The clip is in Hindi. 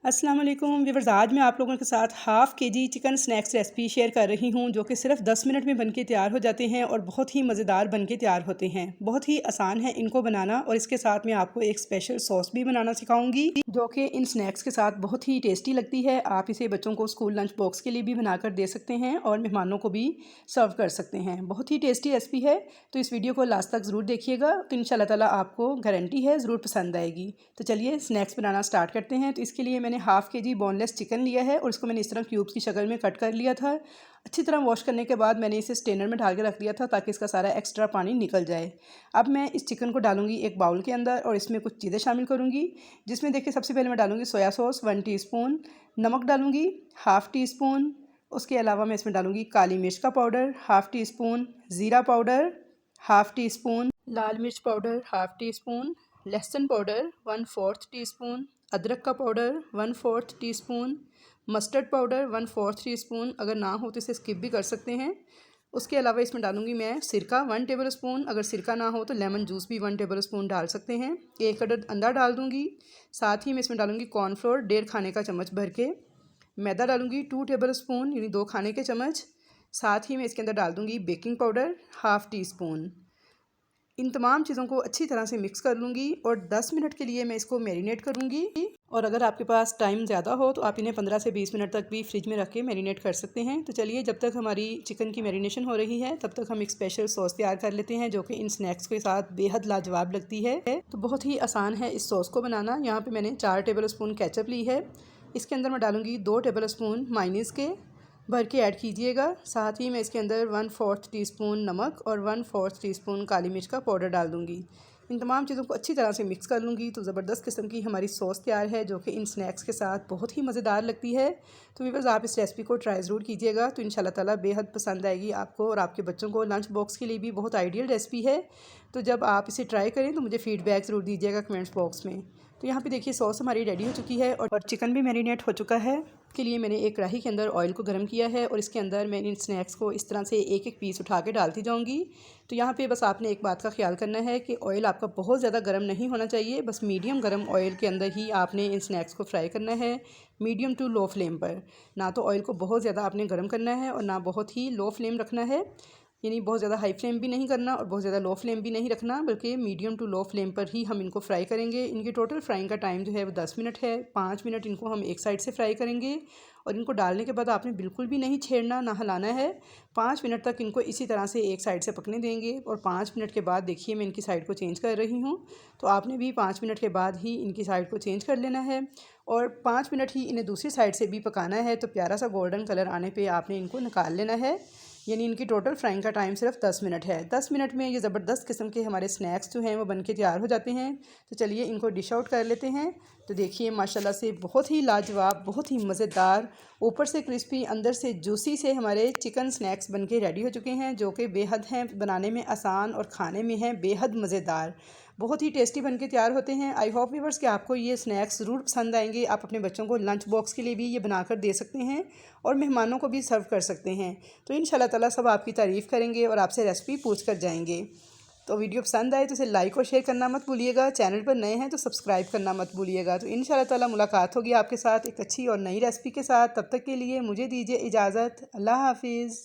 अस्सलाम वालेकुम व्यूअर्स, आज मैं आप लोगों के साथ half KG chicken snacks recipe share कर रही हूं जो कि सिर्फ 10 मिनट में बनके तैयार हो जाते हैं और बहुत ही मज़ेदार बनके तैयार होते हैं। बहुत ही आसान है इनको बनाना और इसके साथ मैं आपको एक स्पेशल सॉस भी बनाना सिखाऊंगी जो कि इन स्नैक्स के साथ बहुत ही टेस्टी लगती है। आप इसे बच्चों को स्कूल लंच बॉक्स के लिए भी बनाकर दे सकते हैं और मेहमानों को भी सर्व कर सकते हैं। बहुत ही टेस्टी रेसिपी है, तो इस वीडियो को लास्ट तक ज़रूर देखिएगा, तो इंशाल्लाह ताला आपको गारंटी है ज़रूर पसंद आएगी। तो चलिए स्नैक्स बनाना स्टार्ट करते हैं। तो इसके लिए मैंने हाफ़ केजी बोनलेस चिकन लिया है और इसको मैंने इस तरह क्यूब्स की शक्ल में कट कर लिया था। अच्छी तरह वॉश करने के बाद मैंने इसे स्ट्रेनर में डाल के रख दिया था ताकि इसका सारा एक्स्ट्रा पानी निकल जाए। अब मैं इस चिकन को डालूंगी एक बाउल के अंदर और इसमें कुछ चीज़ें शामिल करूंगी, जिसमें देखिए सबसे पहले मैं डालूंगी सोया सॉस 1 टीस्पून, नमक डालूंगी हाफ़ टी स्पून, उसके अलावा मैं इसमें डालूंगी काली मिर्च का पाउडर हाफ़ टी स्पून, ज़ीरा पाउडर हाफ़ टी स्पून, लाल मिर्च पाउडर हाफ़ टी स्पून, लहसुन पाउडर 1/4 टीस्पून, अदरक का powder 1/4 teaspoon, mustard powder 1/4 teaspoon, अगर ना हो तो इसे स्किप भी कर सकते हैं। उसके अलावा इसमें डालूंगी मैं सिरका 1 टेबल स्पून, अगर सिरका ना हो तो लेमन जूस भी 1 टेबल स्पून डाल सकते हैं। एक अदद अंडा डाल दूंगी। साथ ही मैं इसमें डालूंगी कॉर्नफ्लोर 1.5 खाने का चम्मच भर के, मैदा डालूंगी 2 टेबल स्पून यानी 2 खाने के चम्मच। साथ ही मैं इसके अंदर डाल दूंगी baking powder half teaspoon. इन तमाम चीज़ों को अच्छी तरह से मिक्स कर लूँगी और 10 मिनट के लिए मैं इसको मैरिनेट करूँगी। और अगर आपके पास टाइम ज़्यादा हो तो आप इन्हें 15 से 20 मिनट तक भी फ्रिज में रख के मैरिनेट कर सकते हैं। तो चलिए जब तक हमारी चिकन की मैरिनेशन हो रही है तब तक हम एक स्पेशल सॉस तैयार कर लेते हैं जो कि इन स्नैक्स के साथ बेहद लाजवाब लगती है। तो बहुत ही आसान है इस सॉस को बनाना। यहाँ पर मैंने 4 टेबल स्पून केचप ली है। इसके अंदर मैं डालूँगी 2 टेबल स्पून मायोनीज़ के, भर के ऐड कीजिएगा। साथ ही मैं इसके अंदर 1/4 टीस्पून नमक और 1/4 टीस्पून काली मिर्च का पाउडर डाल दूँगी। इन तमाम चीज़ों को अच्छी तरह से मिक्स कर लूँगी तो ज़बरदस्त किस्म की हमारी सॉस तैयार है जो कि इन स्नैक्स के साथ बहुत ही मज़ेदार लगती है। तो व्यूअर्स, आप इस रेसिपी को ट्राई ज़रूर कीजिएगा, तो इंशाल्लाह ताला बेहद पसंद आएगी आपको और आपके बच्चों को। लंच बॉक्स के लिए भी बहुत आइडियल रेसिपी है। तो जब आप इसे ट्राई करें तो मुझे फ़ीडबैक ज़रूर दीजिएगा कमेंट्स बॉक्स में। तो यहाँ पे देखिए सॉस हमारी रेडी हो चुकी है और चिकन भी मैरिनेट हो चुका है। के लिए मैंने एक कढ़ाई के अंदर ऑयल को गर्म किया है और इसके अंदर मैं इन स्नैक्स को इस तरह से एक एक पीस उठा के डालती जाऊंगी। तो यहाँ पे बस आपने एक बात का ख्याल करना है कि ऑयल आपका बहुत ज़्यादा गर्म नहीं होना चाहिए, बस मीडियम गर्म ऑयल के अंदर ही आपने इन स्नैक्स को फ्राई करना है, मीडियम टू लो फ्लेम पर। ना तो ऑयल को बहुत ज़्यादा आपने गर्म करना है और ना बहुत ही लो फ्लेम रखना है, यानी बहुत ज़्यादा हाई फ्लेम भी नहीं करना और बहुत ज़्यादा लो फ्लेम भी नहीं रखना, बल्कि मीडियम टू लो फ्लेम पर ही हम इनको फ्राई करेंगे। इनकी टोटल फ्राइंग का टाइम जो है वो 10 मिनट है। 5 मिनट इनको हम एक साइड से फ्राई करेंगे और इनको डालने के बाद आपने बिल्कुल भी नहीं छेड़ना, ना हिलाना है। 5 मिनट तक इनको इसी तरह से एक साइड से पकने देंगे और 5 मिनट के बाद देखिए मैं इनकी साइड को चेंज कर रही हूँ। तो आपने भी 5 मिनट के बाद ही इनकी साइड को चेंज कर लेना है और 5 मिनट ही इन्हें दूसरी साइड से भी पकाना है। तो प्यारा सा गोल्डन कलर आने पर आपने इनको निकाल लेना है, यानी इनकी टोटल फ्राइंग का टाइम सिर्फ 10 मिनट है। 10 मिनट में ये ज़बरदस्त किस्म के हमारे स्नैक्स जो हैं वो बनके तैयार हो जाते हैं। तो चलिए इनको डिश आउट कर लेते हैं। तो देखिए माशाल्लाह से बहुत ही लाजवाब, बहुत ही मज़ेदार, ऊपर से क्रिस्पी अंदर से जूसी से हमारे चिकन स्नैक्स बनके रेडी हो चुके हैं जो कि बेहद हैं बनाने में आसान और खाने में हैं बेहद मज़ेदार। बहुत ही टेस्टी बनके तैयार होते हैं। आई होप व्यूअर्स कि आपको ये स्नैक्स ज़रूर पसंद आएंगे। आप अपने बच्चों को लंच बॉक्स के लिए भी ये बनाकर दे सकते हैं और मेहमानों को भी सर्व कर सकते हैं। तो इंशाल्लाह ताला सब आपकी तारीफ़ करेंगे और आपसे रेसिपी पूछ कर जाएंगे। तो वीडियो पसंद आए तो इसे लाइक और शेयर करना मत भूलिएगा। चैनल पर नए हैं तो सब्सक्राइब करना मत भूलिएगा। तो इंशाल्लाह ताला मुलाकात होगी आपके साथ एक अच्छी और नई रेसिपी के साथ। तब तक के लिए मुझे दीजिए इजाज़त। अल्लाह हाफिज़।